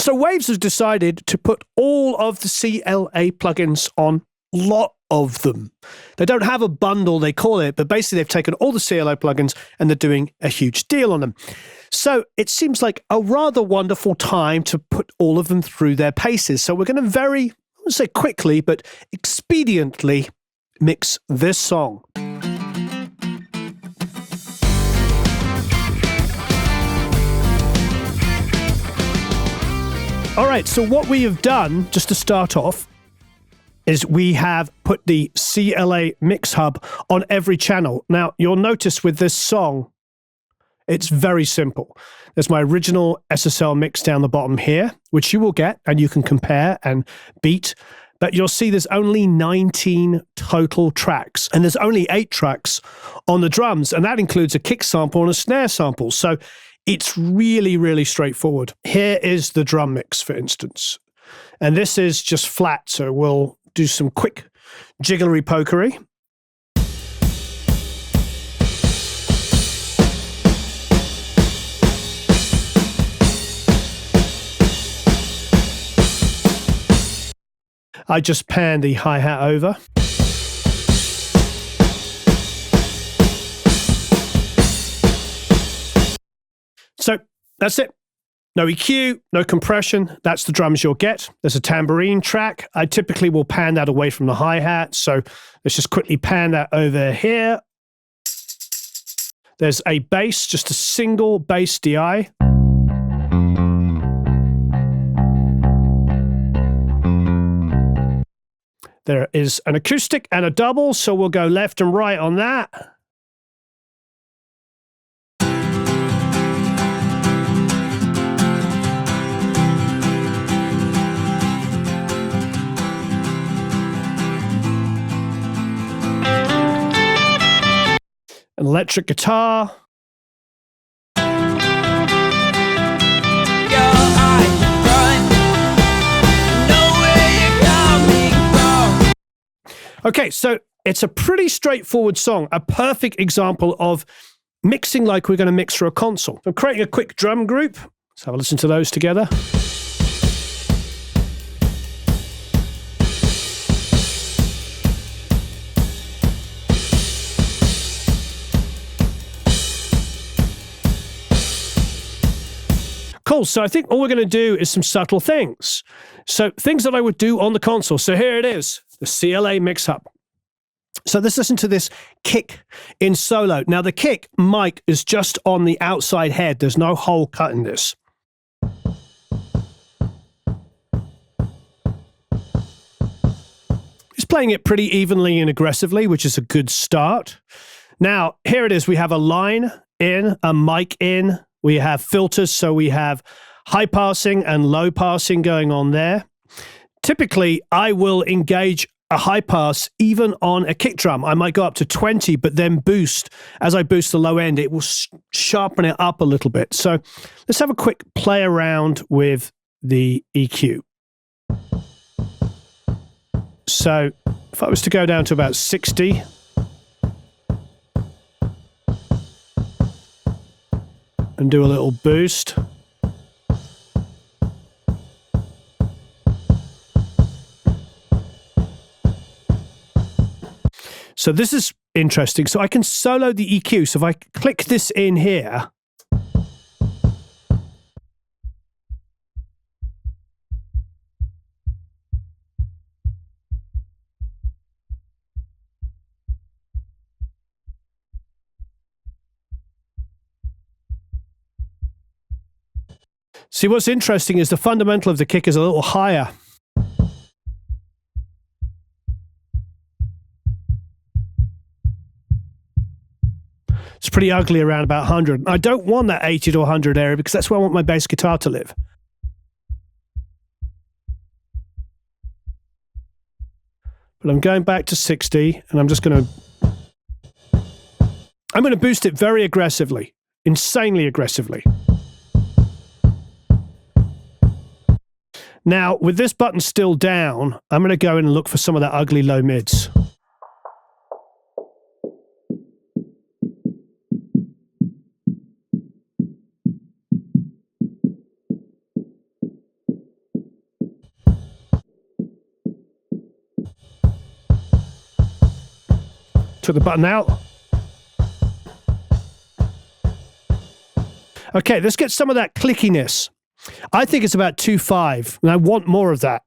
So Waves has decided to put all of the CLA plugins on, lot of them. They don't have a bundle, they call it, but basically they've taken all the CLA plugins and they're doing a huge deal on them. So it seems like a rather wonderful time to put all of them through their paces. So we're going to I won't say quickly, but expediently mix this song. All right, so what we have done, just to start off, is we have put the CLA MixHub on every channel. Now, you'll notice with this song, it's very simple. There's my original SSL mix down the bottom here, which you will get, and you can compare and beat. But you'll see there's only 19 total tracks, and there's only 8 tracks on the drums, and that includes a kick sample and a snare sample. So it's really, really straightforward. Here is the drum mix, for instance. And this is just flat, so we'll do some quick jigglery pokery. I just pan the hi-hat over. So that's it. No EQ, no compression. That's the drums you'll get. There's a tambourine track. I typically will pan that away from the hi-hat. So let's just quickly pan that over here. There's a bass, just a single bass DI. There is an acoustic and a double, so we'll go left and right on that. An electric guitar. Okay, so it's a pretty straightforward song, a perfect example of mixing like we're going to mix for a console. I'm creating a quick drum group. Let's have a listen to those together. Cool, so I think all we're going to do is some subtle things. So things that I would do on the console. So here it is, the CLA MixHub. So let's listen to this kick in solo. Now the kick mic is just on the outside head. There's no hole cut in this. He's playing it pretty evenly and aggressively, which is a good start. Now, here it is. We have a line in, a mic in. We have filters, so we have high passing and low passing going on there. Typically, I will engage a high pass even on a kick drum. I might go up to 20, but then boost. As I boost the low end, it will sharpen it up a little bit. So let's have a quick play around with the EQ. So if I was to go down to about 60, and do a little boost. So this is interesting. So I can solo the EQ. So if I click this in here, see, what's interesting is the fundamental of the kick is a little higher. It's pretty ugly around about 100. I don't want that 80 to 100 area because that's where I want my bass guitar to live. But I'm going back to 60 and I'm going to boost it very aggressively, insanely aggressively. Now, with this button still down, I'm going to go in and look for some of that ugly low mids. Took the button out. Okay, let's get some of that clickiness. I think it's about 2.5, and I want more of that.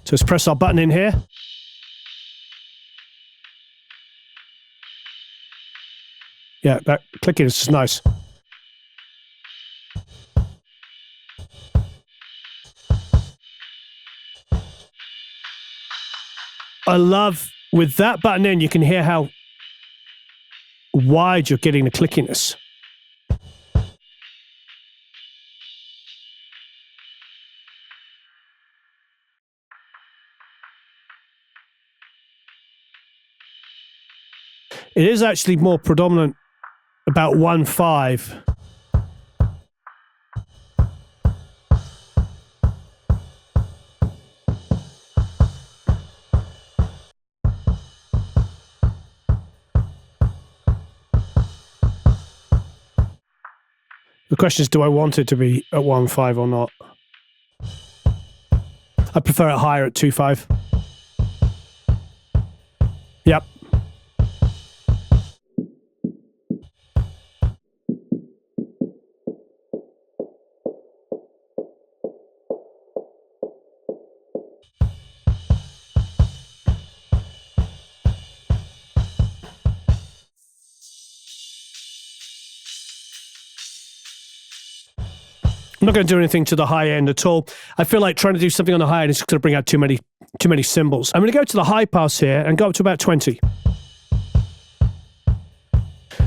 So let's press our button in here. Yeah, that clickiness is nice. I love, with that button in, you can hear how wide you're getting the clickiness. It is actually more predominant about 1.5. The question is, do I want it to be at 1.5 or not? I prefer it higher at 2.5. Yep. I'm not going to do anything to the high end at all. I feel like trying to do something on the high end is going to bring out too many cymbals. I'm going to go to the high pass here and go up to about 20.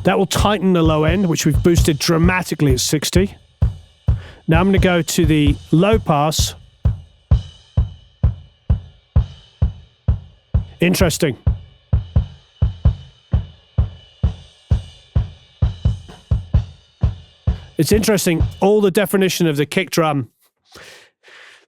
That will tighten the low end, which we've boosted dramatically at 60. Now I'm going to go to the low pass. Interesting. It's interesting, all the definition of the kick drum,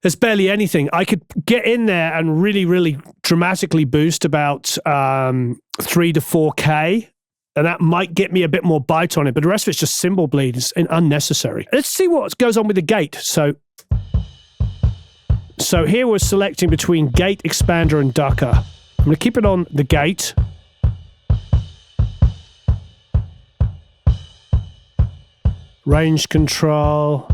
there's barely anything. I could get in there and really, really dramatically boost about 3 to 4K, and that might get me a bit more bite on it, but the rest of it's just cymbal bleed. It's unnecessary. Let's see what goes on with the gate. So here we're selecting between gate, expander, and ducker. I'm going to keep it on the gate. Range control.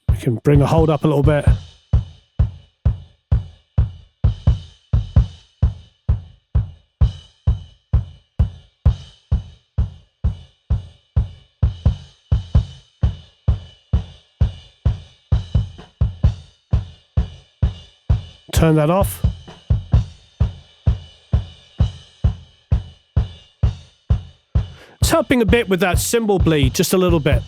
We can bring the hold up a little bit. Turn that off. It's helping a bit with that cymbal bleed, just a little bit.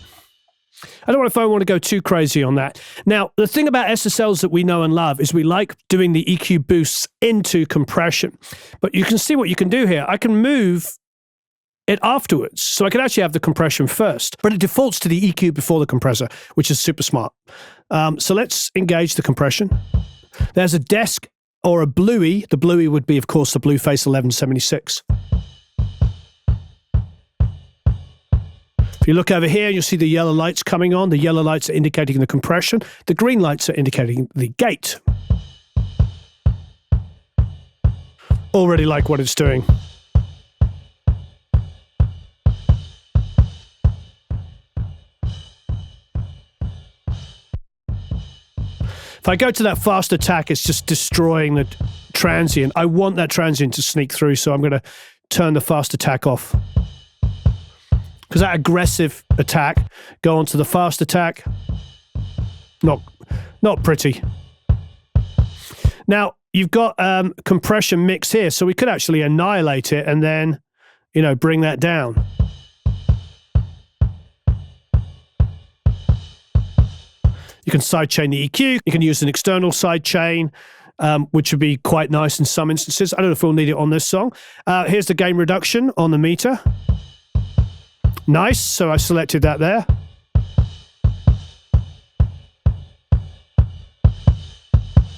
I don't know if I want to go too crazy on that. Now, the thing about SSLs that we know and love is we like doing the EQ boosts into compression. But you can see what you can do here. I can move it afterwards. So I can actually have the compression first, but it defaults to the EQ before the compressor, which is super smart. So let's engage the compression. There's a desk or a bluey. The bluey would be, of course, the Blueface 1176. If you look over here, you'll see the yellow lights coming on. The yellow lights are indicating the compression. The green lights are indicating the gate. Already like what it's doing. If I go to that fast attack, it's just destroying the transient. I want that transient to sneak through, so I'm going to turn the fast attack off. Because that aggressive attack, go on to the fast attack. Not pretty. Now, you've got compression mix here, so we could actually annihilate it and then, bring that down. You can sidechain the EQ. You can use an external sidechain, which would be quite nice in some instances. I don't know if we'll need it on this song. Here's the gain reduction on the meter. Nice, so I selected that there.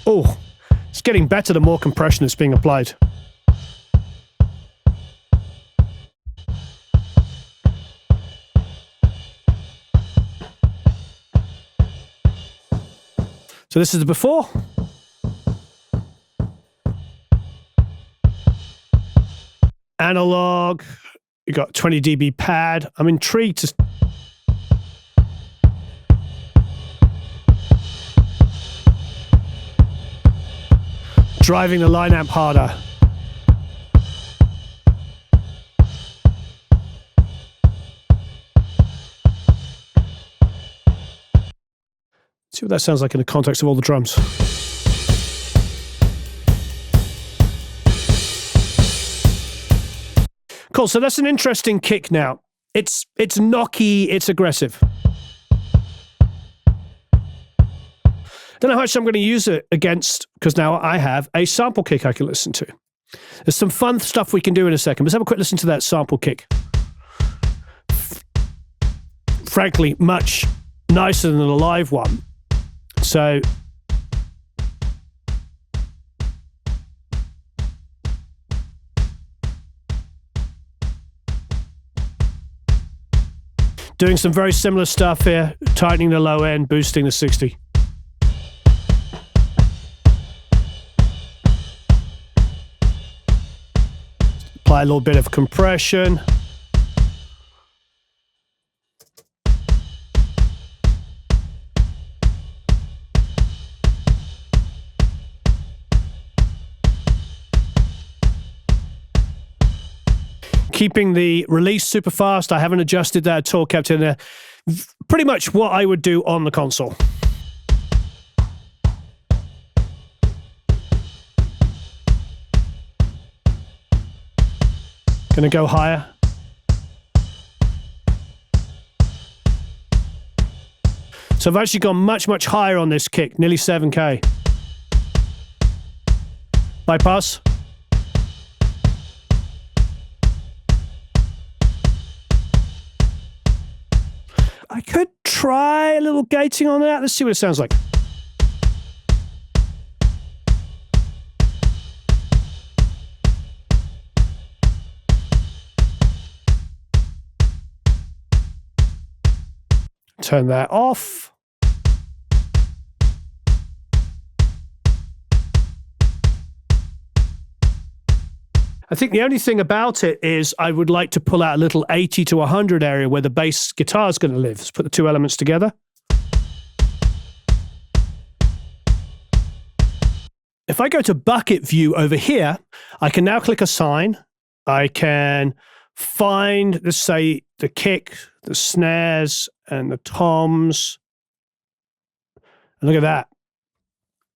Oh, it's getting better the more compression is being applied. So this is the before. Analog. You got 20 dB pad. I'm intrigued to... driving the line amp harder. See what that sounds like in the context of all the drums. Cool, so that's an interesting kick now. It's knocky, it's aggressive. Don't know how much I'm going to use it against, because now I have a sample kick I can listen to. There's some fun stuff we can do in a second. Let's have a quick listen to that sample kick. Frankly, much nicer than the live one. So... doing some very similar stuff here, tightening the low end, boosting the 60. Apply a little bit of compression. Keeping the release super fast. I haven't adjusted that at all, kept in there. Pretty much what I would do on the console. Gonna go higher. So I've actually gone much, much higher on this kick, nearly 7K. Bypass. I could try a little gating on that. Let's see what it sounds like. Turn that off. I think the only thing about it is I would like to pull out a little 80 to 100 area where the bass guitar is going to live. Let's put the two elements together. If I go to bucket view over here, I can now click assign. I can find, let's say, the kick, the snares, and the toms. And look at that.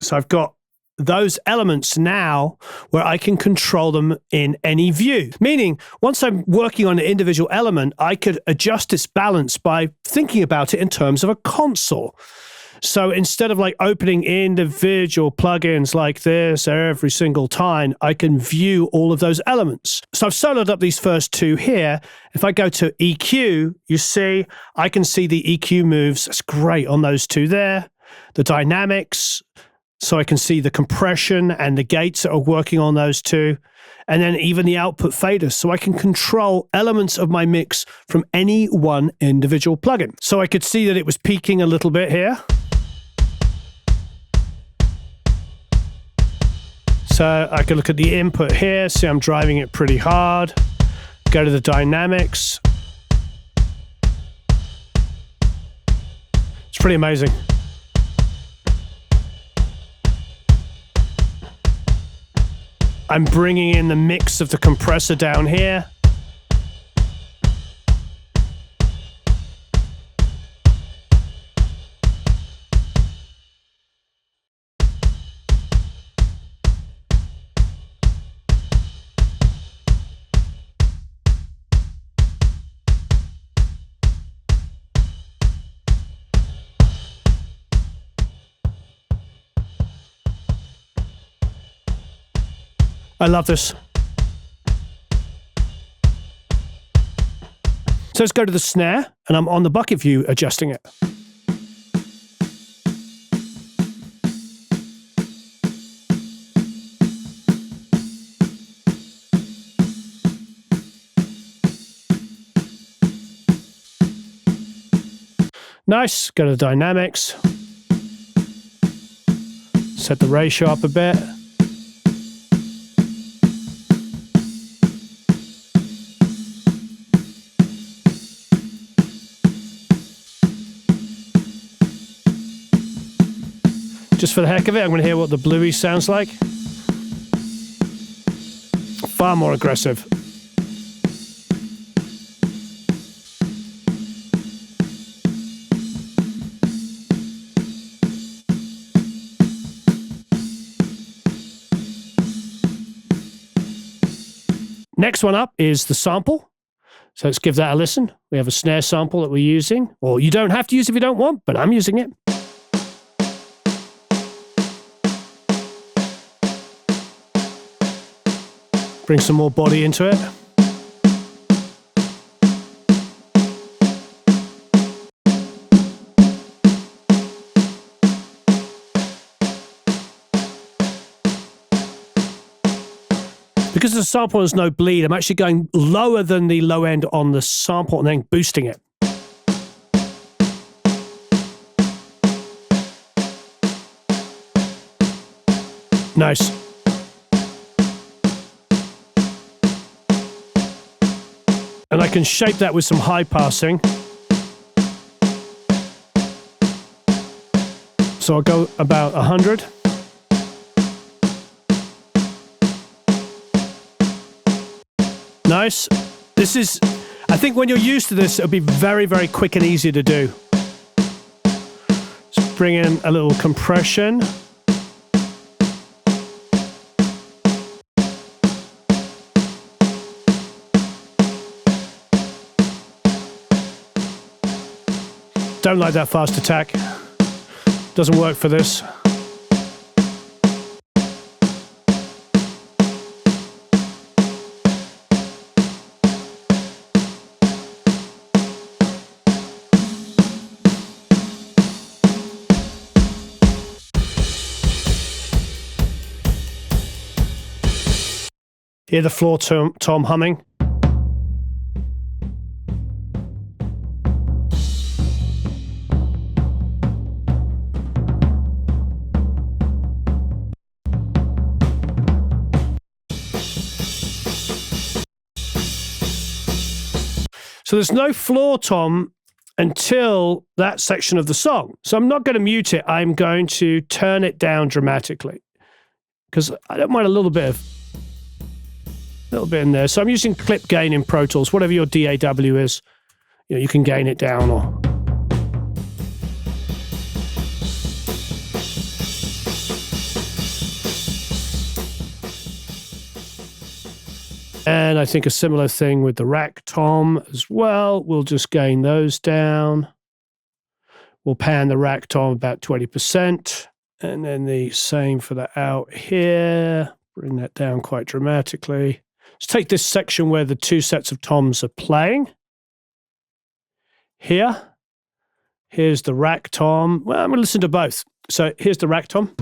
So I've got those elements now where I can control them in any view. Meaning, once I'm working on an individual element, I could adjust its balance by thinking about it in terms of a console. So instead of like opening individual plugins like this every single time, I can view all of those elements. So I've soloed up these first two here. If I go to EQ, you see, I can see the EQ moves. That's great on those two there. The dynamics, so I can see the compression and the gates that are working on those two. And then even the output faders. So I can control elements of my mix from any one individual plugin. So I could see that it was peaking a little bit here. So I can look at the input here, see I'm driving it pretty hard. Go to the dynamics. It's pretty amazing. I'm bringing in the mix of the compressor down here. I love this. So let's go to the snare, and I'm on the bucket view adjusting it. Nice. Go to the dynamics. Set the ratio up a bit. Just for the heck of it, I'm going to hear what the bluey sounds like. Far more aggressive. Next one up is the sample. So let's give that a listen. We have a snare sample that we're using, or you don't have to use if you don't want, but I'm using it. Bring some more body into it. Because the sample has no bleed, I'm actually going lower than the low end on the sample and then boosting it. Nice. And I can shape that with some high passing. So I'll go about 100. Nice. This is, I think when you're used to this, it'll be very, very quick and easy to do. Let's bring in a little compression. Don't like that fast attack. Doesn't work for this. Hear the floor tom humming. So there's no floor tom until that section of the song. So I'm not going to mute it. I'm going to turn it down dramatically because I don't mind a little bit in there. So I'm using clip gain in Pro Tools, whatever your DAW is. You know, you can gain it down or. And I think a similar thing with the rack tom as well. We'll just gain those down. We'll pan the rack tom about 20%. And then the same for the out here. Bring that down quite dramatically. Let's take this section where the two sets of toms are playing. Here. Here's the rack tom. Well, I'm going to listen to both. So here's the rack tom.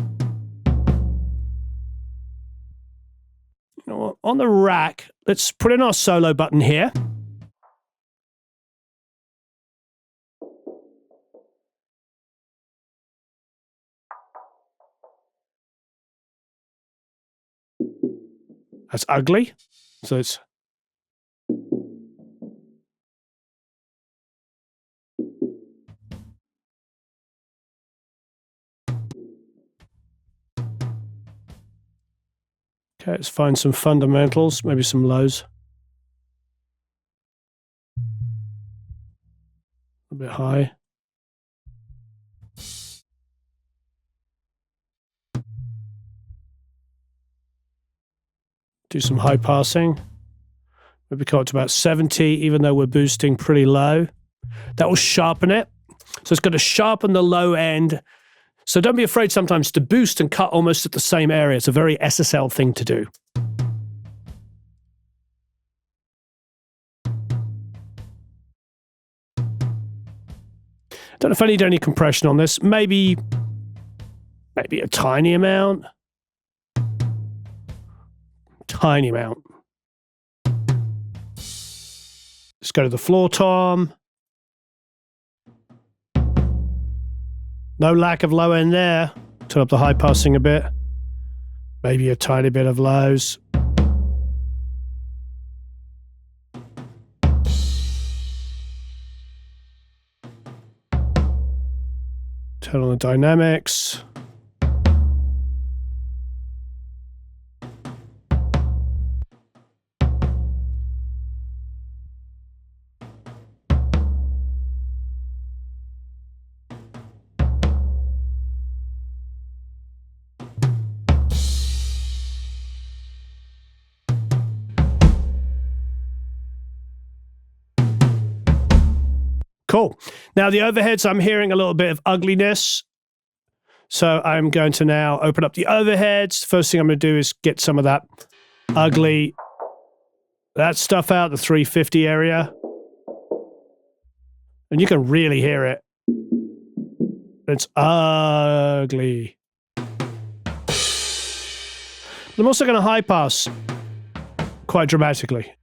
You know what? On the rack, let's put in our solo button here. That's ugly. So it's okay, let's find some fundamentals, maybe some lows. A bit high. Do some high passing. Maybe come up to about 70, even though we're boosting pretty low. That will sharpen it. So it's going to sharpen the low end. So don't be afraid sometimes to boost and cut almost at the same area. It's a very SSL thing to do. Don't know if I need any compression on this. Maybe a tiny amount. Tiny amount. Let's go to the floor tom. No lack of low end there. Turn up the high passing a bit. Maybe a tiny bit of lows. Turn on the dynamics. Cool. Now the overheads, I'm hearing a little bit of ugliness. So I'm going to now open up the overheads. First thing I'm going to do is get some of that ugly, that stuff out, the 350 area. And you can really hear it. It's ugly. I'm also going to high pass quite dramatically.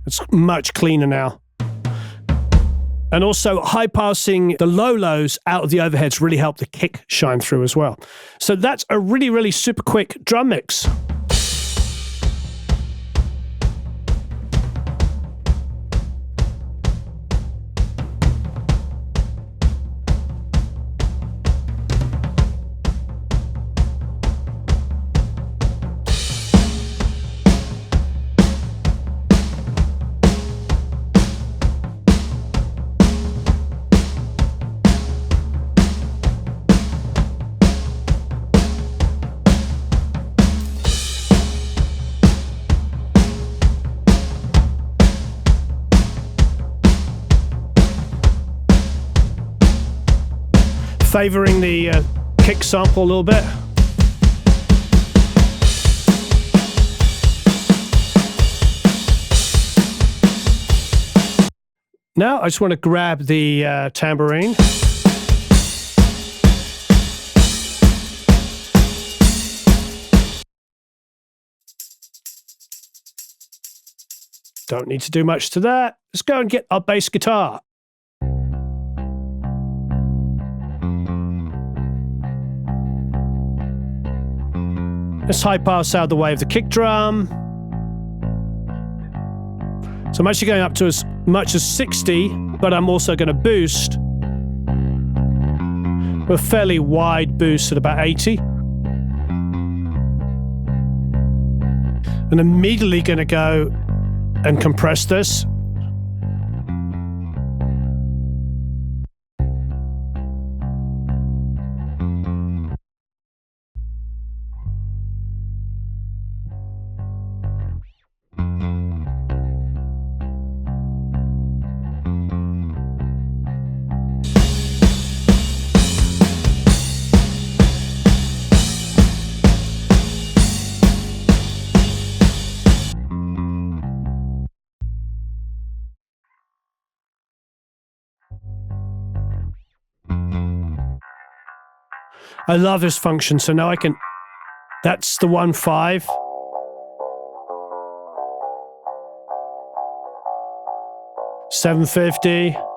It's much cleaner now. And also high passing the low lows out of the overheads really help the kick shine through as well. So that's a really, really super quick drum mix. Favoring the kick sample a little bit. Now I just want to grab the tambourine. Don't need to do much to that. Let's go and get our bass guitar. Let's high pass out of the way of the kick drum. So I'm actually going up to as much as 60, but I'm also going to boost. A fairly wide boost at about 80. And immediately going to go and compress this. I love this function, so now I can, that's the 1.5. $750.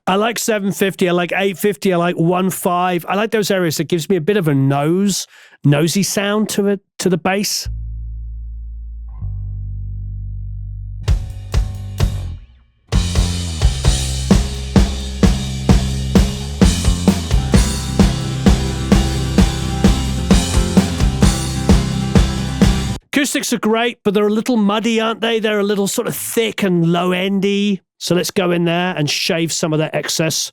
I like 750, I like 850, I like 1.5. I like those areas that gives me a bit of a nosy sound to it, to the bass. Acoustics are great, but they're a little muddy, aren't they? They're a little sort of thick and low-endy. So let's go in there and shave some of that excess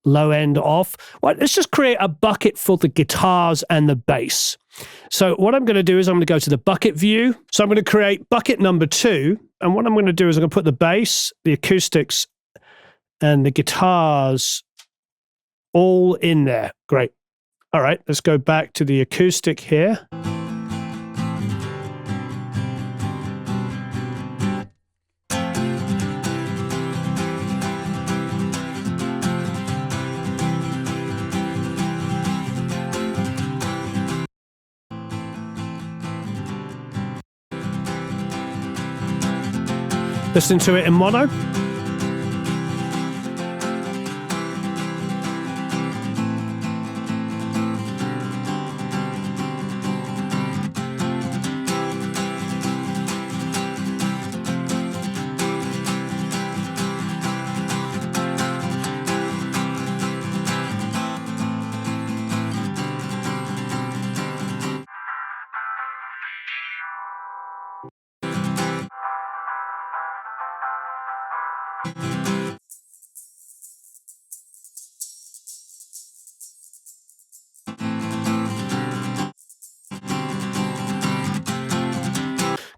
low end off. Well, let's just create a bucket for the guitars and the bass. So what I'm going to do is I'm going to go to the bucket view. So I'm going to create bucket number 2. And what I'm going to do is I'm going to put the bass, the acoustics, and the guitars all in there. Great. All right, let's go back to the acoustic here. Listen to it in mono.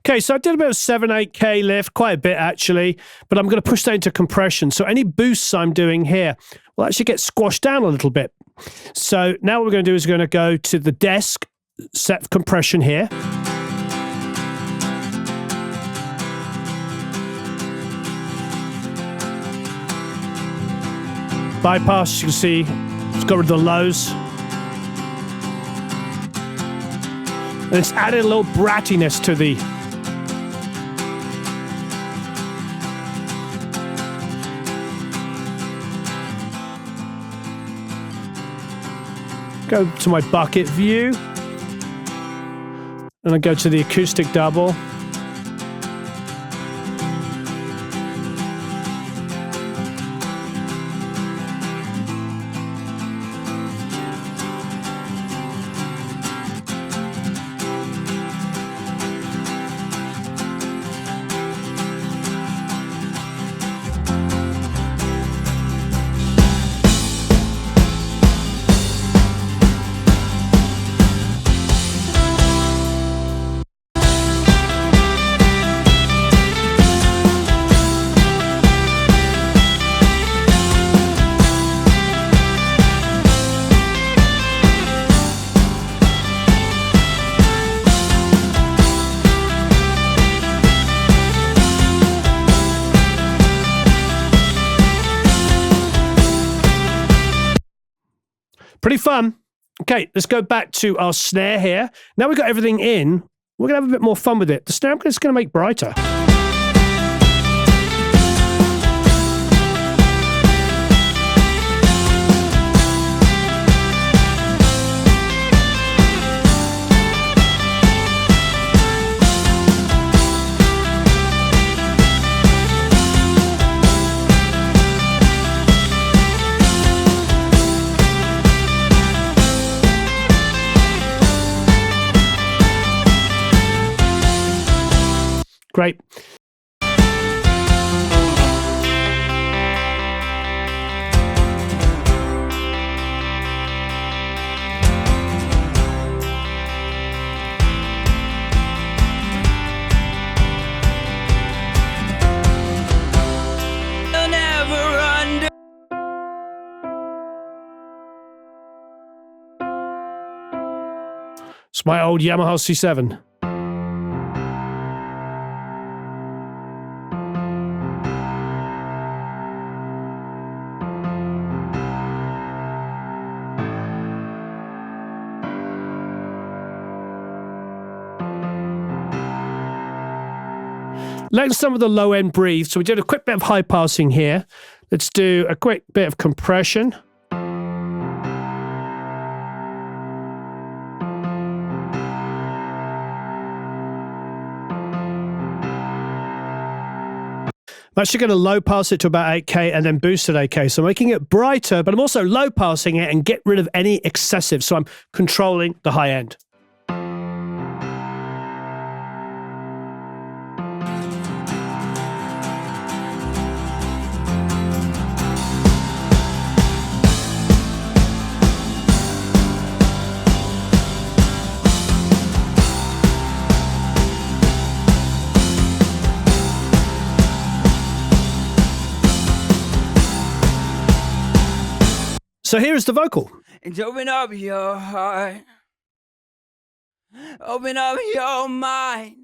Okay, so I did about 7-8K lift, quite a bit actually, but I'm going to push that into compression. So any boosts I'm doing here will actually get squashed down a little bit. So now what we're going to do is we're going to go to the desk, set compression here. Bypass, you can see, it's got rid of the lows. And it's added a little brattiness to the go to my bucket view, and I go to the acoustic double. Pretty fun. Okay, let's go back to our snare here. Now we've got everything in, we're going to have a bit more fun with it. The snare I'm just going to make brighter. Great. It's my old Yamaha C7. Let some of the low end breathe. So we did a quick bit of high passing here. Let's do a quick bit of compression. I'm actually going to low pass it to about 8K and then boost at 8K. So I'm making it brighter, but I'm also low passing it and get rid of any excessive. So I'm controlling the high end. So here is the vocal. And open up your heart. Open up your mind.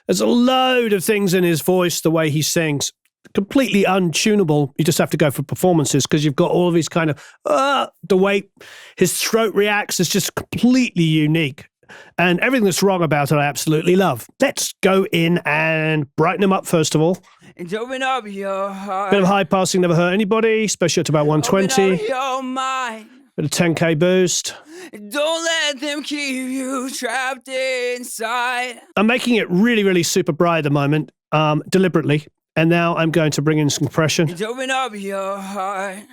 There's a load of things in his voice, the way he sings. Completely untunable. You just have to go for performances because you've got all of these kind of, the way his throat reacts is just completely unique. And everything that's wrong about it, I absolutely love. Let's go in and brighten him up first of all. And open up your heart. Bit of high passing, never hurt anybody, especially at about 120. Open up your mind. Bit of 10K boost. Don't let them keep you trapped inside. I'm making it really, really super bright at the moment, deliberately. And now I'm going to bring in some compression. And open up your heart.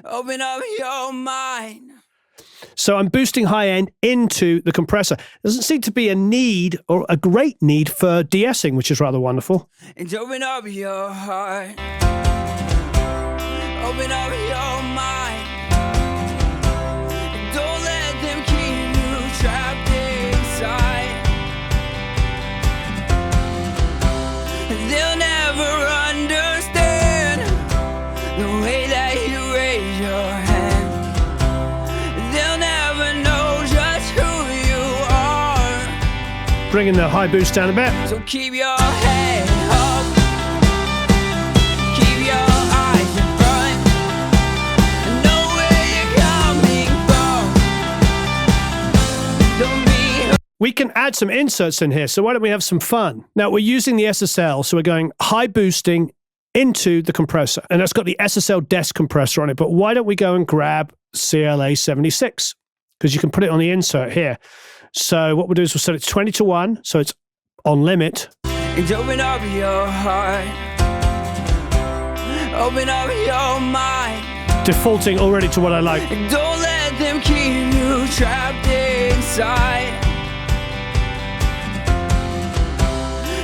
Open up your mind. So I'm boosting high end into the compressor. There doesn't seem to be a need or a great need for de-essing, which is rather wonderful. And open up your heart. Open up your mind. Don't let them keep you trapped inside. They'll never understand the way that you raise your hand. They'll never know just who you are. Bringing the high boost down a bit. So keep your head up. Keep your eyes in front. Know where you're coming from. Don't be. We can add some inserts in here, so why don't we have some fun? Now, we're using the SSL, so we're going high boosting into the compressor, and that's got the SSL desk compressor on it, but why don't we go and grab CLA 76? Because you can put it on the insert here. So what we'll do is we'll set it to 20 to 1, so it's on limit. And open up your heart. Open up your mind. Defaulting already to what I like. Don't let them keep you trapped inside.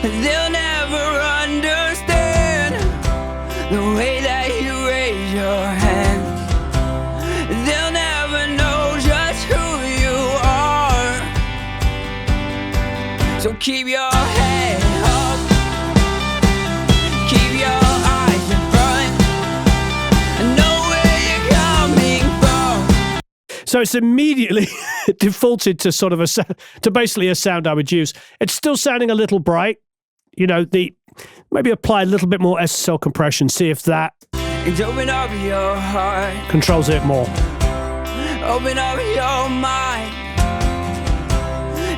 They'll never understand the way that you raise your hand. They'll never know just who you are. So keep your head up. Keep your eyes in front. Know where you're coming from. So it's immediately defaulted to sort of to basically a sound I would use. It's still sounding a little bright. You know, maybe apply a little bit more SSL compression, see if that And open up your heart. Controls it more. Open up your mind.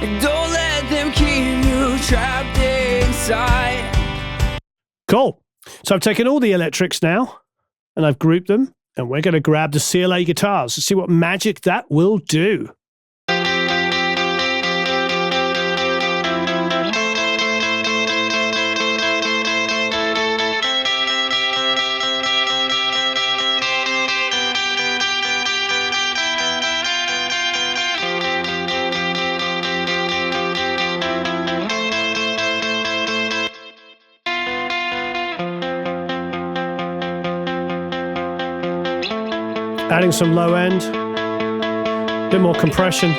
And don't let them keep you trapped inside. Cool. So I've taken all the electrics now and I've grouped them, and we're going to grab the CLA guitars to see what magic that will do. Adding some low end, a bit more compression.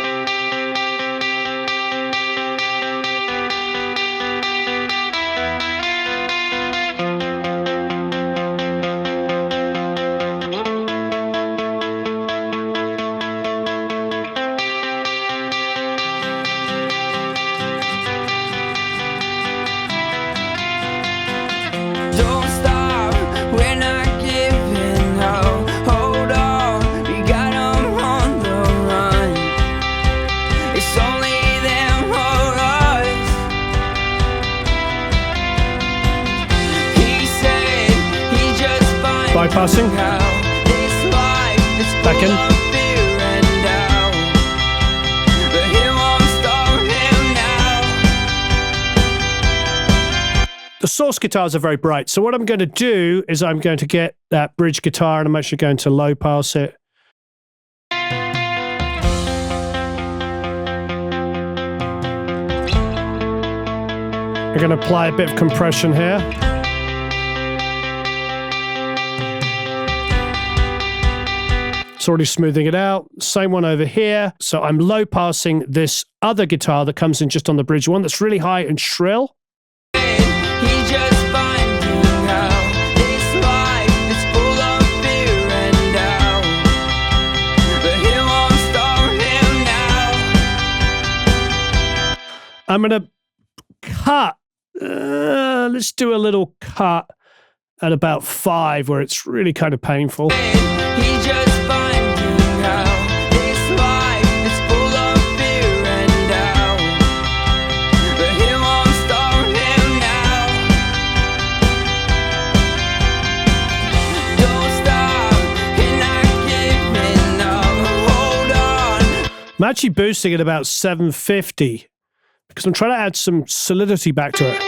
Don't stop, we're not giving up. Hold on, we got 'em on the run. It's only them or us. He said he just finds Bypassing. out this life is full Back in. of fear and doubt. But it won't stop him now. The source guitars are very bright, so what I'm going to do is I'm going to get that bridge guitar and I'm actually going to low pass it. I'm going to apply a bit of compression here. It's already smoothing it out. Same one over here. So I'm low passing this other guitar that comes in just on the bridge, one that's really high and shrill. He's just finding out this life is full of fear and doubt. I'm going to cut. Let's do a little cut at about 5 where it's really kind of painful. He's just finding out this life is full of fear and doubt, but he won't stop him now. Don't stop, you're not giving up. Hold on. I'm actually boosting at about 750 because I'm trying to add some solidity back to it.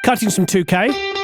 Cutting some 2K.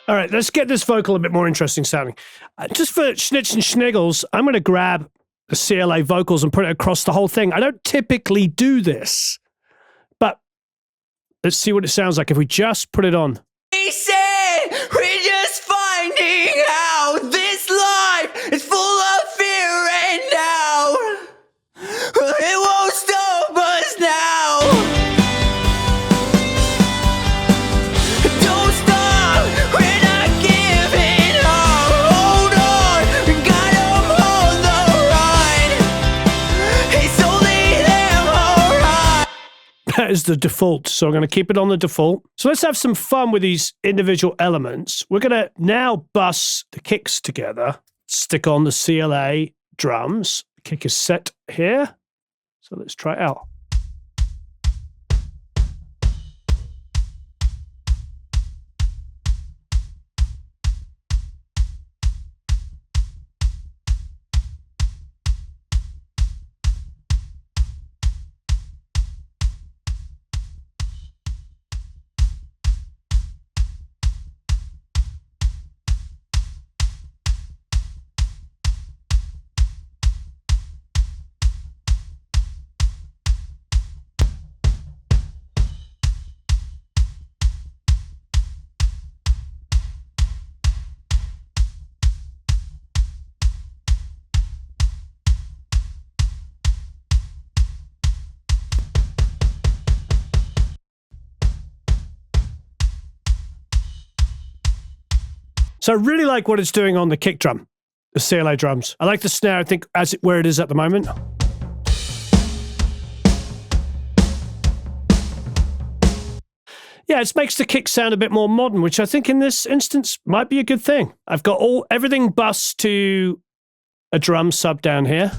All right, let's get this vocal a bit more interesting sounding. Just for schnitz and schniggles, I'm going to grab the CLA vocals and put it across the whole thing. I don't typically do this, but let's see what it sounds like if we just put it on. He said, we're just finding out this life is full of fear and doubt. It won't stop us now. Don't stop, we're not giving up. Hold on, we got him on the run. He's only them alright. That is the default, so I'm going to keep it on the default. So let's have some fun with these individual elements. We're going to now bus the kicks together, stick on the CLA drums. The kick is set here, so let's try it out. So I really like what it's doing on the kick drum, the CLA drums. I like the snare, I think, where it is at the moment. Yeah, it makes the kick sound a bit more modern, which I think in this instance might be a good thing. I've got everything bus to a drum sub down here.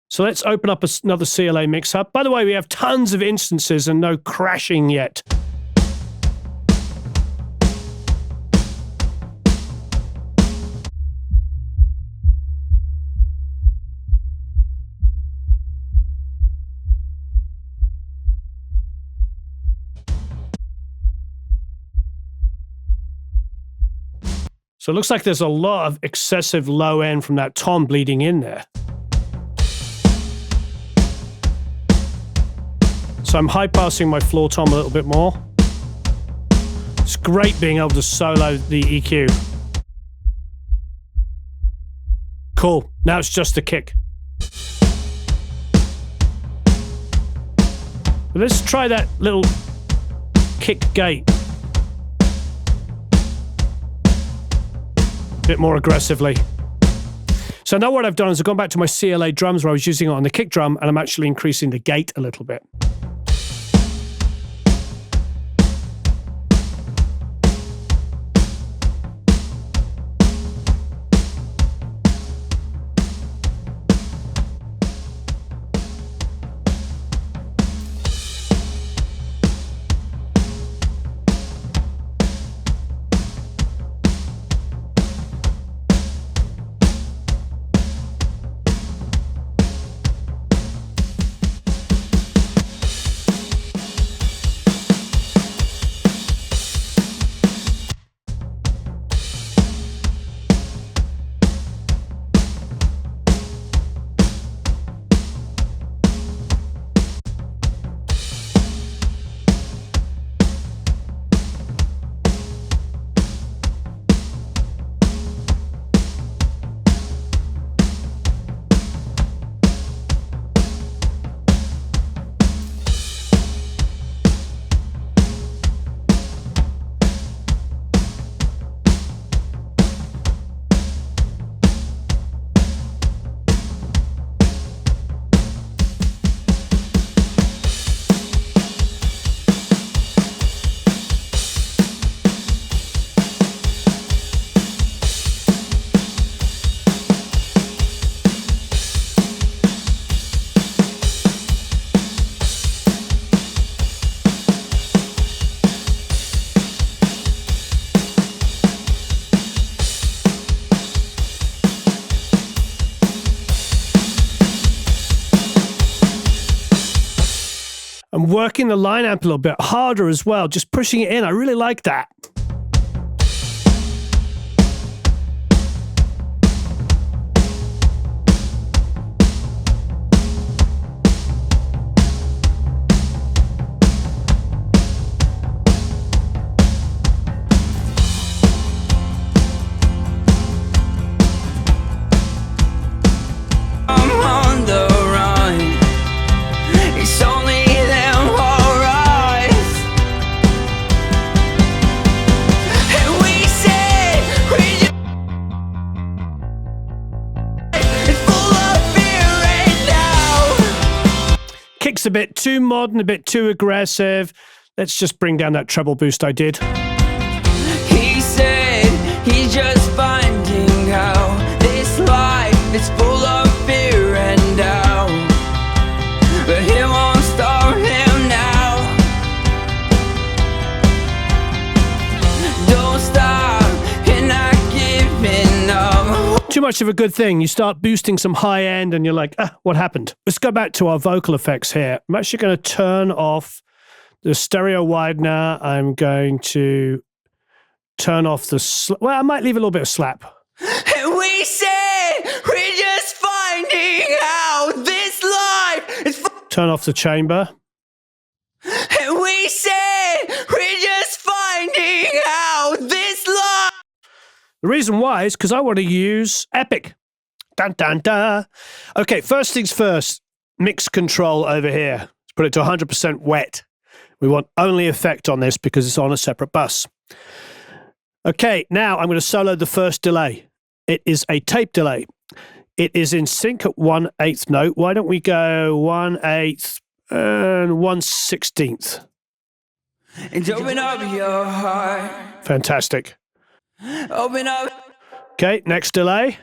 So let's open up another CLA MixHub. By the way, we have tons of instances and no crashing yet. So it looks like there's a lot of excessive low end from that tom bleeding in there. So I'm high passing my floor tom a little bit more. It's great being able to solo the EQ. Cool, now it's just a kick. But let's try that little kick gate. A bit more aggressively. So now what I've done is I've gone back to my CLA drums where I was using it on the kick drum, and I'm actually increasing the gate a little bit. I'm working the line amp a little bit harder as well, just pushing it in. I really like that. A bit too modern, a bit too aggressive. Let's just bring down that treble boost I did. He said he's just finding out this life is full of fear and doubt, but he won't stop him now. Don't stop, and not giving up. Too much of a good thing. You start boosting some high end and you're like, what happened? Let's go back to our vocal effects here. I'm actually going to turn off the stereo widener. I'm going to turn off the well, I might leave a little bit of slap. And we said we're just finding out this life is turn off the chamber. And we said we're just finding out this life. The reason why is because I want to use Epic. Dun, dun, dun. Okay, first things first, mix control over here. Let's Put it to 100% wet. We want only effect on this because it's on a separate bus. Okay, now I'm going to solo the first delay. It is a tape delay. It is in sync at 1/8 note. Why don't we go 1/8 and 1/16? And open up your heart. Fantastic. Open up. Okay, next delay.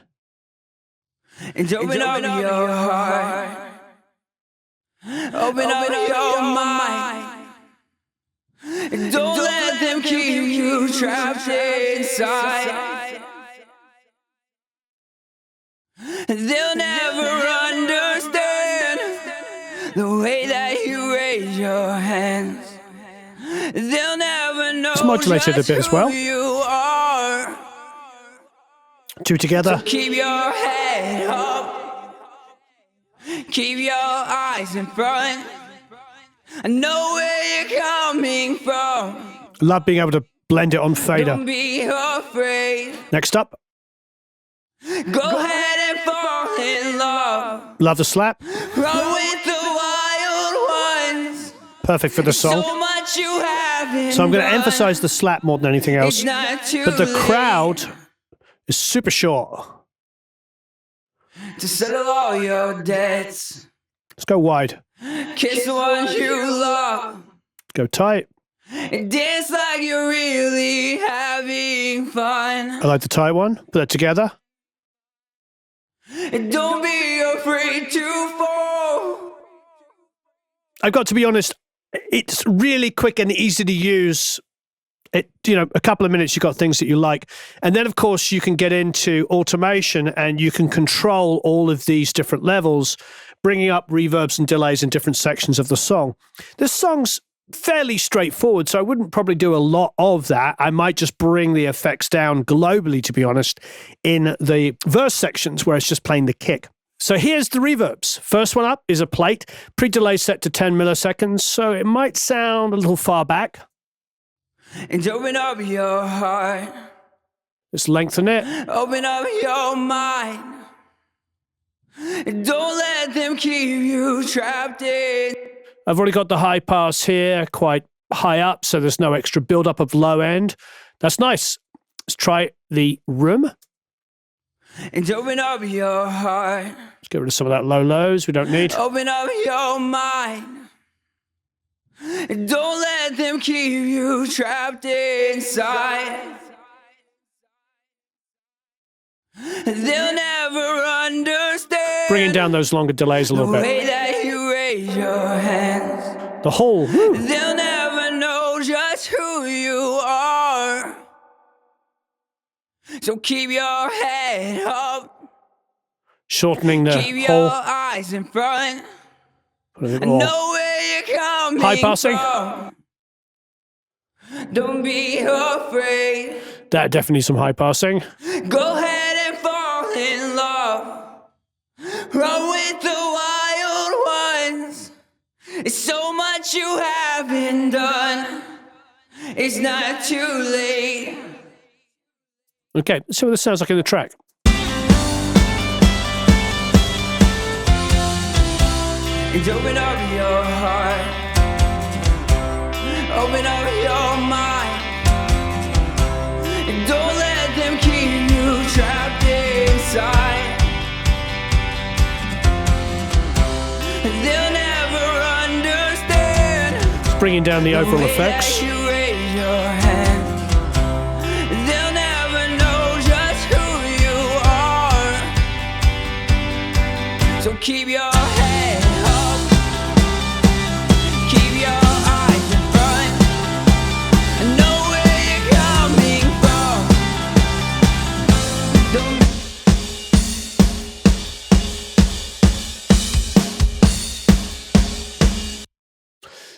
And open up your heart. Open up your mind. And don't let them keep you trapped inside. They'll never understand the way that you raise your hands. They'll never know It's modulated a bit as well. who you are. Two together. So keep your head up. Keep your eyes in front. I know where you're coming from. Love being able to blend it on fader. Don't be afraid. Next up. Go ahead and fall in love. Love the slap. Run with the wild ones. Perfect for the song. So much you haven't So I'm going to done. emphasize the slap more than anything else. It's not too But the late crowd is super short. to settle all your debts. Let's go wide. Kiss the ones you love. Go tight. And dance like you're really having fun. I like the tight one. Put that together. And don't be afraid to fall. I've got to be honest, it's really quick and easy to use. It, a couple of minutes, you've got things that you like. And then, of course, you can get into automation and you can control all of these different levels, bringing up reverbs and delays in different sections of the song. This song's fairly straightforward, so I wouldn't probably do a lot of that. I might just bring the effects down globally, to be honest, in the verse sections where it's just playing the kick. So here's the reverbs. First one up is a plate, pre-delay set to 10 milliseconds, so it might sound a little far back. And open up your heart. Let's lengthen it. Open up your mind. And don't let them keep you trapped in. I've already got the high pass here, quite high up, so there's no extra build-up of low end. That's nice. Let's try the room. And open up your heart. Let's get rid of some of that low lows we don't need. Open up your mind. And don't let them keep you trapped inside. They'll never understand Bringing down those longer delays a the little bit. way that you raise your hands. The whole, woo. They'll never know just who you are. So keep your head up. Shortening the Keep your whole. eyes in front. Put a bit I more. know where you're coming High passing. from. Don't be afraid. That definitely some high passing. Go ahead and fall in love. Run with the wild ones. It's so much you haven't done. It's not too late. Okay, let's see what this sounds like in the track. And open up your heart. Open up your mind. And don't let them keep you trapped inside. They'll never understand. It's bringing down the overall way effects. that you raise your hand. They'll never know just who you are. So keep your head up. Keep your eyes in front. I know where you're coming from. Don't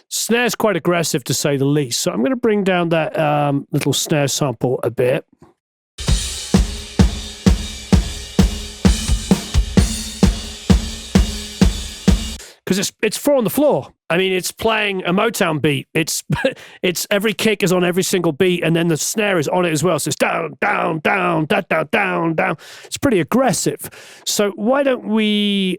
Snare's quite aggressive, to say the least. So I'm going to bring down that little snare sample a bit. Because it's 4 on the floor. I mean, it's playing a Motown beat. It's every kick is on every single beat, and then the snare is on it as well. So it's down, down, down, down, down, down, down. It's pretty aggressive. So why don't we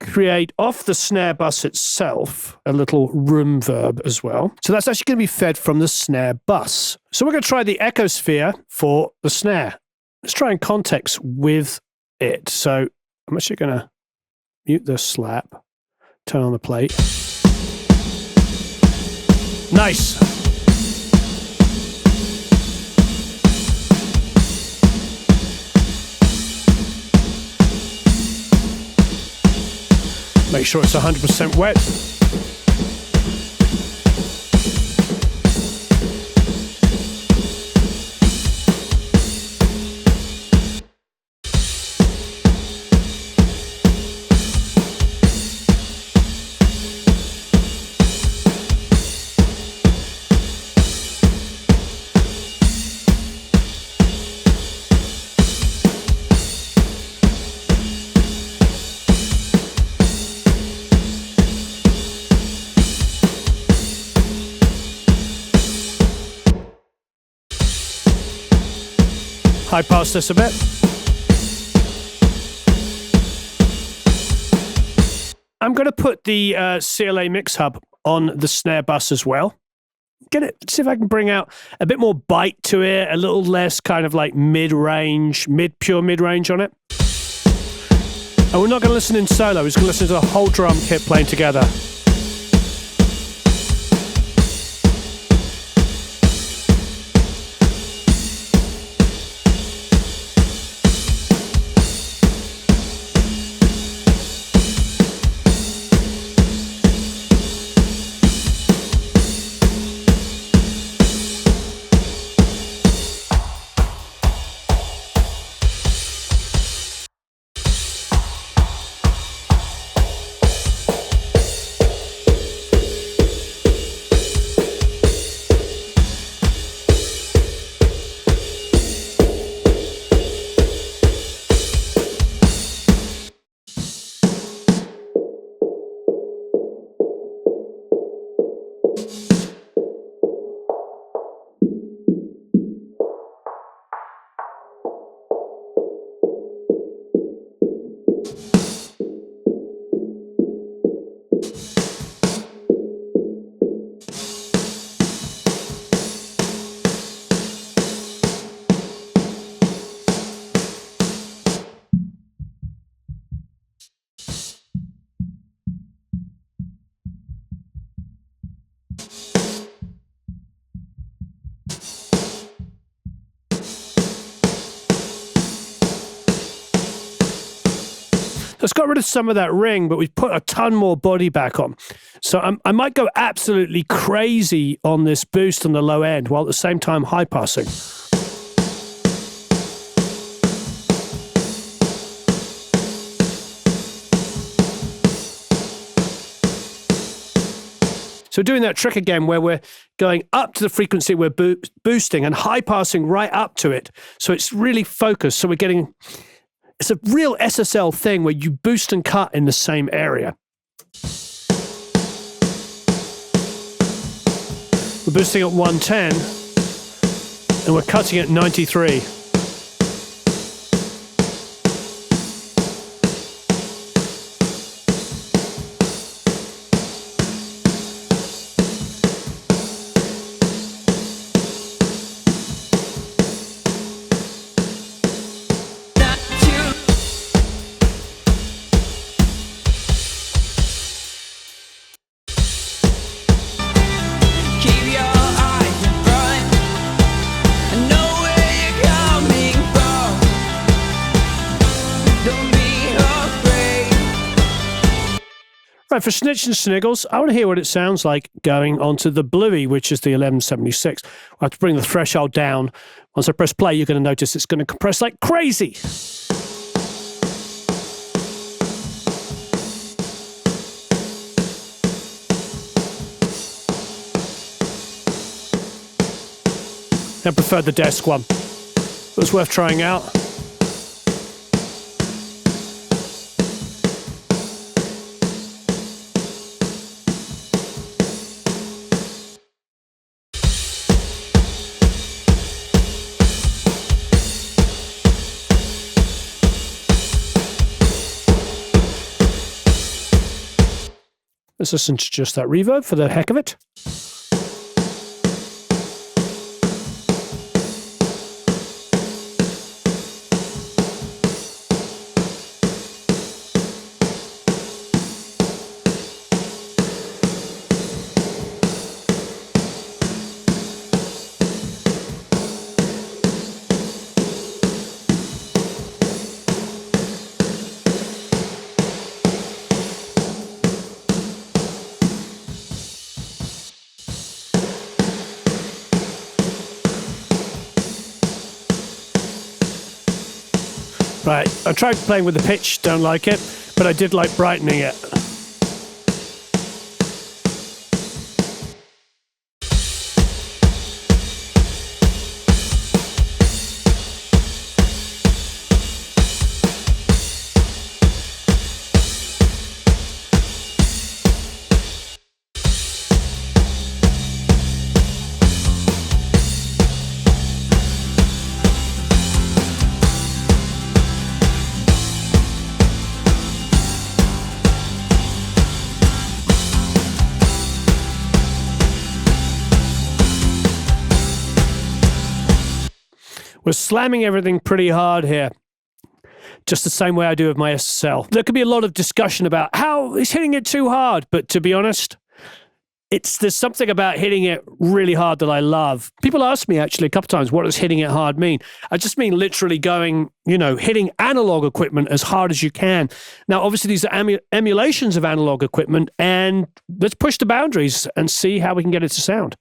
create off the snare bus itself a little room verb as well. So that's actually going to be fed from the snare bus. So we're going to try the echo sphere for the snare. Let's try and context with it. So I'm actually going to mute the slap, turn on the plate. Nice. Make sure it's 100% wet. High pass this a bit. I'm going to put the CLA MixHub on the snare bus as well. See if I can bring out a bit more bite to it, a little less kind of like mid-range, pure mid-range on it. And we're not going to listen in solo, we're just going to listen to the whole drum kit playing together. It's got rid of some of that ring, but we've put a ton more body back on. So I might go absolutely crazy on this boost on the low end, while at the same time high passing. So doing that trick again where we're going up to the frequency we're boosting and high passing right up to it. So it's really focused. So we're getting... It's a real SSL thing where you boost and cut in the same area. We're boosting at 110 and we're cutting at 93. Right, for Snitch and Sniggles, I want to hear what it sounds like going onto the Bluey, which is the 1176. I have to bring the threshold down. Once I press play, you're going to notice it's going to compress like crazy. I prefer the desk one. It was worth trying out. Let's listen to just that reverb for the heck of it. Right, I tried playing with the pitch, don't like it, but I did like brightening it. We're slamming everything pretty hard here, just the same way I do with my SSL. There could be a lot of discussion about how he's hitting it too hard, but to be honest, there's something about hitting it really hard that I love. People ask me actually a couple times, what does hitting it hard mean? I just mean literally going, hitting analog equipment as hard as you can. Now, obviously, these are emulations of analog equipment, and let's push the boundaries and see how we can get it to sound.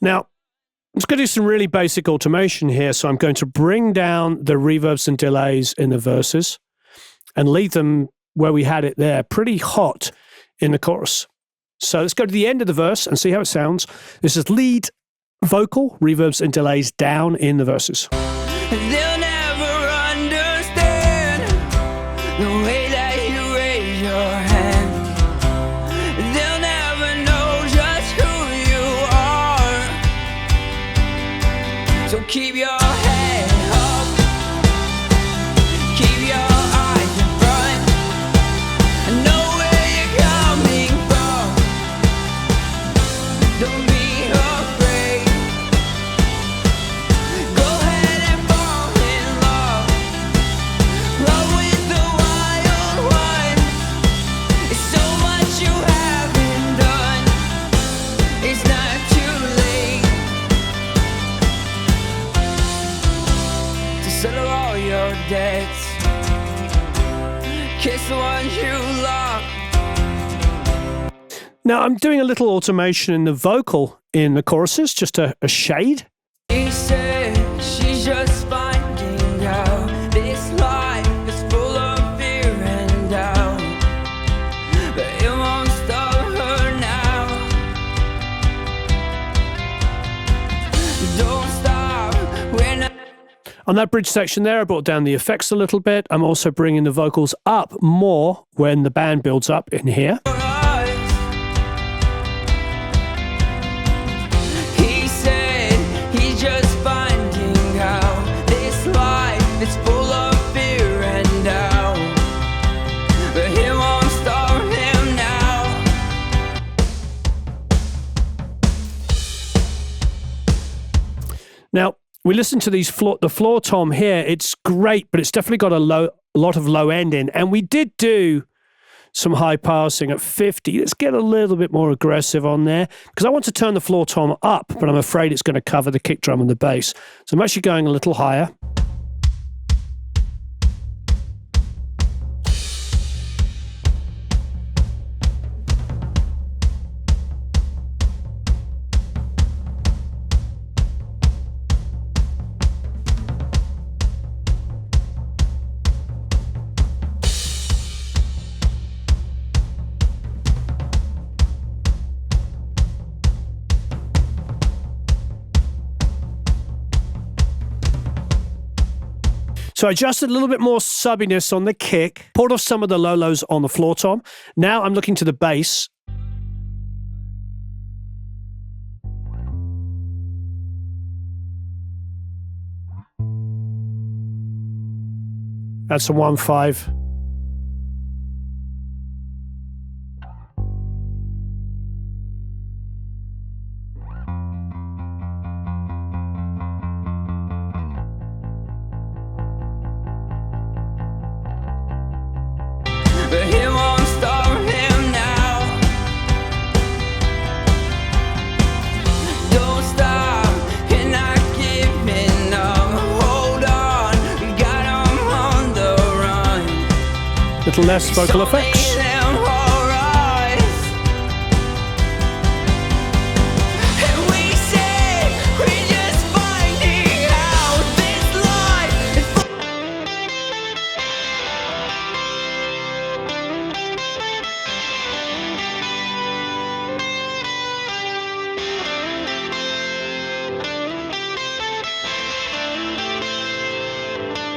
Now, let's go do some really basic automation here. So I'm going to bring down the reverbs and delays in the verses and leave them where we had it there, pretty hot in the chorus. So let's go to the end of the verse and see how it sounds. This is lead vocal, reverbs and delays down in the verses. They'll never understand the way that you raise your hand. They'll never know just who you are. So keep your head up, keep your eyes in front, and know where you're coming from. Don't be afraid. Go ahead and fall in love. Love with the wild one. It's so much you haven't done. It's not too late to settle all your debts. Kiss the ones you love. Now I'm doing a little automation in the vocal in the choruses, just a shade. She said she's just finding out this life is full of fear and doubt, but it won't stop her now. Don't stop, we're not. On that bridge section there, I brought down the effects a little bit. I'm also bringing the vocals up more when the band builds up in here. He said he's just finding out this life is full of fear and doubt, but it won't stop him now. Now, we listen to these the floor tom here. It's great, but it's definitely got a lot of low end in. And we did do some high passing at 50. Let's get a little bit more aggressive on there because I want to turn the floor tom up, but I'm afraid it's going to cover the kick drum and the bass. So I'm actually going a little higher. So I adjusted a little bit more subbiness on the kick, pulled off some of the low-lows on the floor tom. Now I'm looking to the bass. Add some 1/5. But he won't stop him now. Don't stop, you're not giving up. Hold on, we got him on the run. Little less vocal effects.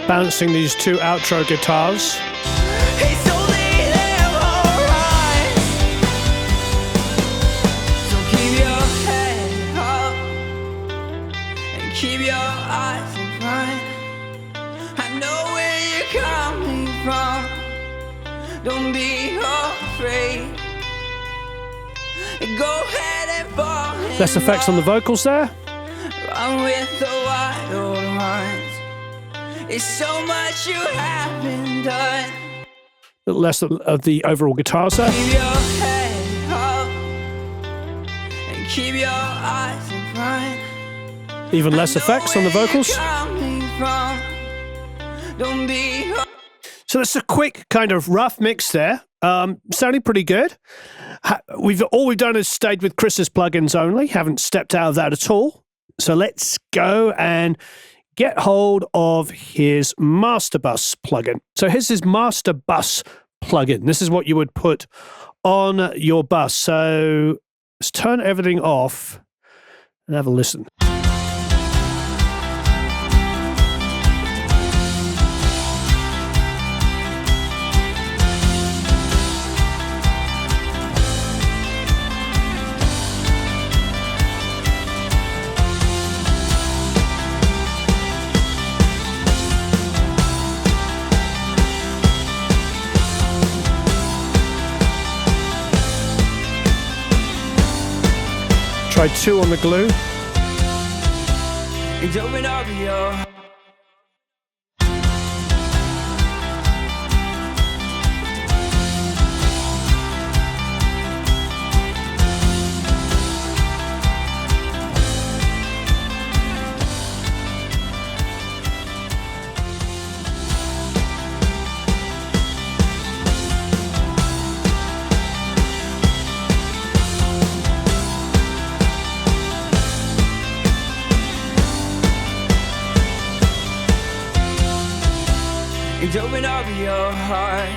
Balancing these two outro guitars. It's only them alright. So keep your head up and keep your eyes in front. I know where you're coming from. Don't be afraid. Go ahead and fall. Less effects on the vocals there. Run with the wild ones. It's so much you haven't done. A little less of the overall guitars there. Keep your head up and keep your eyes in front. Even less effects on the vocals. So that's a quick kind of rough mix there. Sounding pretty good. All we've done is stayed with Chris's plugins only. Haven't stepped out of that at all. So let's go and get hold of his Master Bus plugin. So here's his Master Bus plugin. This is what you would put on your bus. So let's turn everything off and have a listen. Try 2 on the glue. And open up your and open up your heart.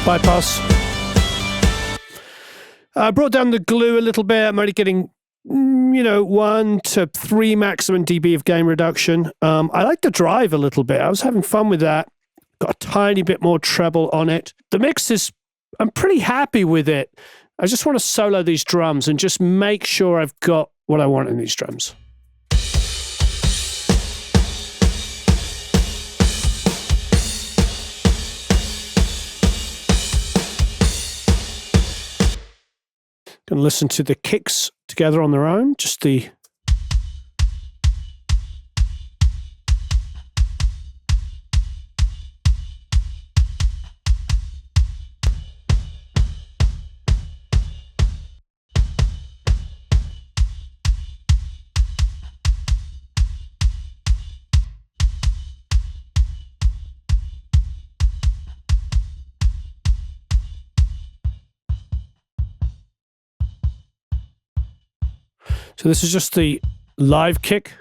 bypass. I brought down the glue a little bit. I'm only getting, 1 to 3 maximum dB of gain reduction. I like the drive a little bit. I was having fun with that. Got a tiny bit more treble on it. The mix is, I'm pretty happy with it. I just want to solo these drums and just make sure I've got what I want in these drums. Going to listen to the kicks together on their own, just the... So this is just the live kick.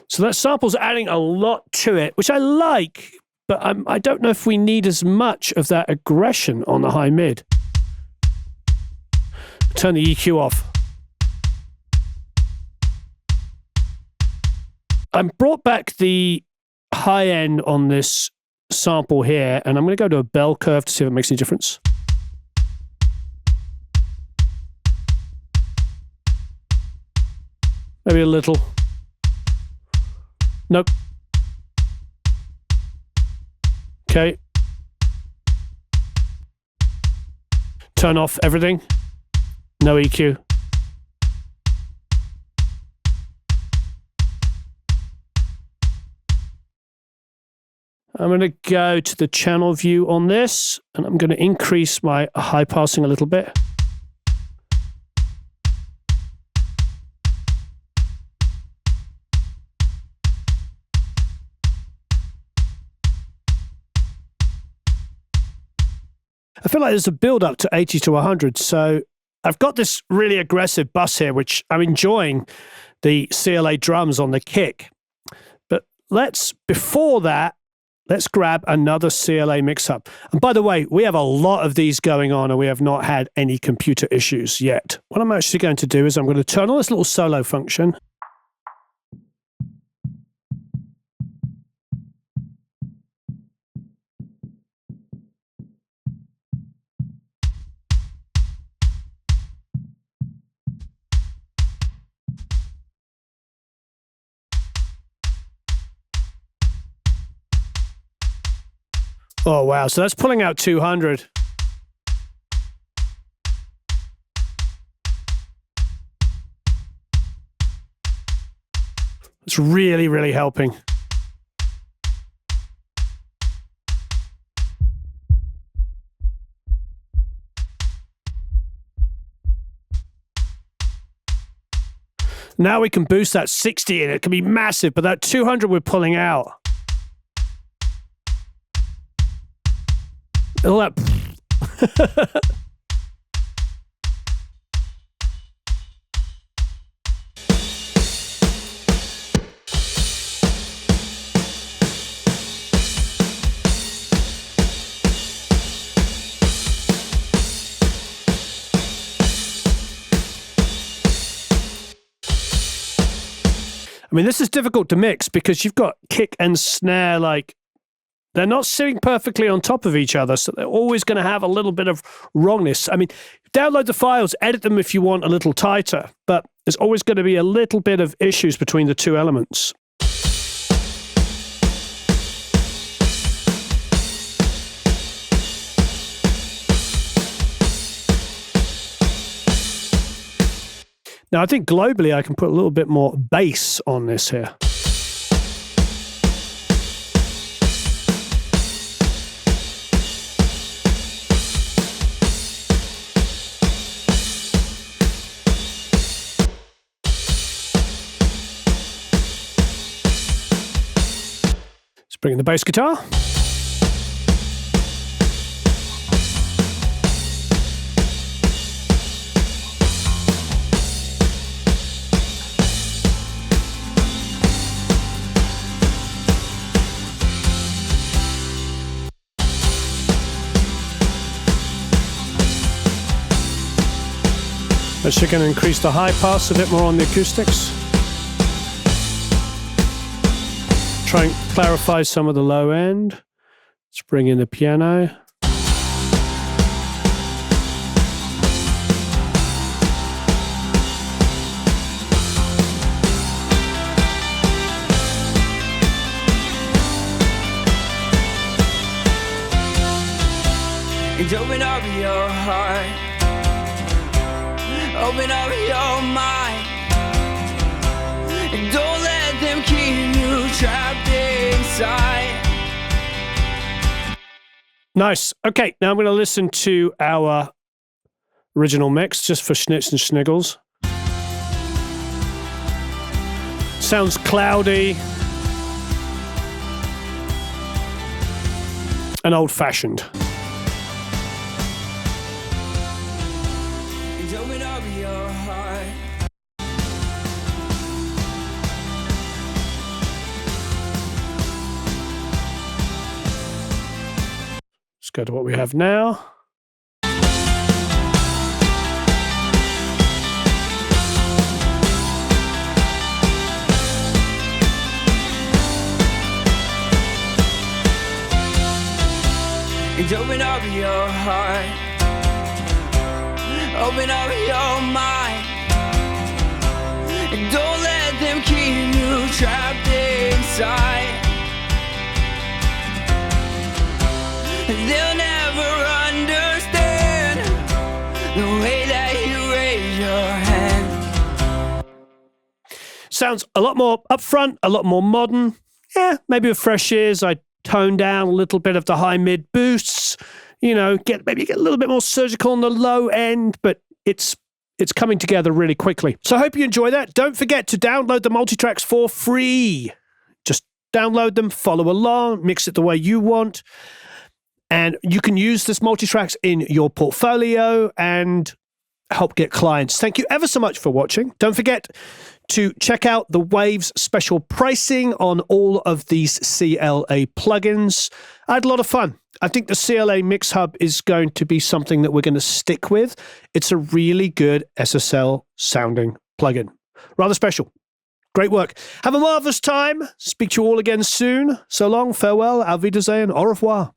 So that sample's adding a lot to it, which I like, but I don't know if we need as much of that aggression on the high mid. Turn the EQ off. I brought back the high end on this sample here, and I'm going to go to a bell curve to see if it makes any difference. Maybe a little. Nope. Okay. Turn off everything. No EQ. I'm going to go to the channel view on this, and I'm going to increase my high passing a little bit. I feel like there's a build up to 80 to 100, so I've got this really aggressive bus here, which I'm enjoying the CLA drums on the kick. But before that, let's grab another CLA MixHub. And by the way, we have a lot of these going on, and we have not had any computer issues yet. What I'm actually going to do is I'm going to turn on this little solo function. Oh, wow. So that's pulling out 200. It's really, really helping. Now we can boost that 60 and it can be massive, but that 200 we're pulling out. All that. I mean, this is difficult to mix because you've got kick and snare, like, they're not sitting perfectly on top of each other, so they're always going to have a little bit of wrongness. I mean, download the files, edit them if you want a little tighter, but there's always going to be a little bit of issues between the two elements. Now, I think globally I can put a little bit more bass on this here. Let's bring in the bass guitar. Let's again increase the high pass a bit more on the acoustics. Try and clarify some of the low end. Let's bring in the piano. And open up your heart, open up your mind, and don't let them keep you trapped inside. Nice. Okay, now I'm going to listen to our original mix just for schnitz and schniggles. Sounds cloudy and old-fashioned. Open up your heart. Let's go to what we have now. And open up your heart, open up your mind, and don't let them keep you trapped inside. They'll never understand the way that you raise your hand. Sounds a lot more upfront, a lot more modern. Yeah, maybe with fresh ears, I tone down a little bit of the high mid boosts. You know, maybe get a little bit more surgical on the low end, but it's coming together really quickly. So I hope you enjoy that. Don't forget to download the multitracks for free. Just download them, follow along, mix it the way you want. And you can use this multitracks in your portfolio and help get clients. Thank you ever so much for watching. Don't forget to check out the Waves special pricing on all of these CLA plugins. I had a lot of fun. I think the CLA MixHub is going to be something that we're going to stick with. It's a really good SSL sounding plugin. Rather special. Great work. Have a marvelous time. Speak to you all again soon. So long, farewell, auf Wiedersehen, au revoir.